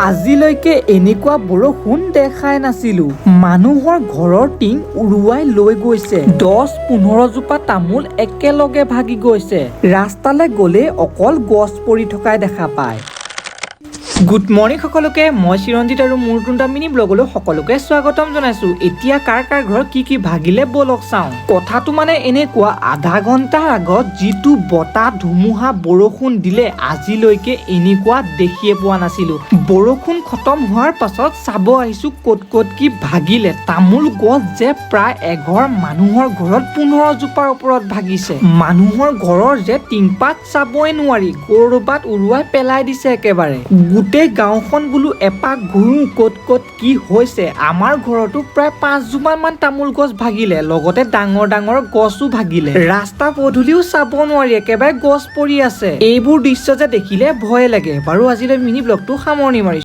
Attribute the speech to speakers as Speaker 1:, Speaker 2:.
Speaker 1: আজিলৈকে এনেকুৱা বৰষুণ দেখাই নাছিলো। মানুহৰ ঘৰৰ টিং উৰুৱাই লৈ গৈছে। 10-15 জোপা তামোল একেলগে ভাগি গৈছে। ৰাস্তালৈ গ'লে অকল গছ পৰি থকাই দেখা পায়। গুড মৰ্নিং সকলোকে, মই চিৰঞ্জিত আৰু মোৰ টুনটা মিনি ব্লগলৈ সকলোকে স্বাগতম জনাইছো। এতিয়া কাৰ ঘৰত কি ভাগিলে বলক চাওঁ। কথাটো মানে এনেকুৱা, আধা ঘণ্টাৰ আগত যিটো বতাহ ধুমুহা বৰষুণ দিলে আজিলৈকে এনেকুৱা দেখিয়ে পোৱা নাছিলো। বৰষুণ খতম হোৱাৰ পাছত চাব আহিছো ক'ত কি ভাগিলে। তামোল গছ যে প্ৰায় এঘৰ মানুহৰ ঘৰত 15 জোপাৰ ওপৰত ভাগিছে। মানুহৰ ঘৰৰ যে টিংপাত চাবই নোৱাৰি, ক'ৰবাত উৰুৱাই পেলাই দিছে একেবাৰে। গোটেই গাঁওখন বোলো এপাক ঘূৰো ক'ত কি হৈছে। আমাৰ ঘৰতো প্ৰায় 5 জোপামান তামোল গছ ভাগিলে, লগতে ডাঙৰ গছো ভাগিলে। ৰাস্তা পদূলিও চাব নোৱাৰি, একেবাৰে গছ পৰি আছে। এইবোৰ দৃশ্য যে দেখিলে ভয় লাগে। বাৰু আজিলৈ মিনি ব্লগটো সামৰণি মাৰিছো।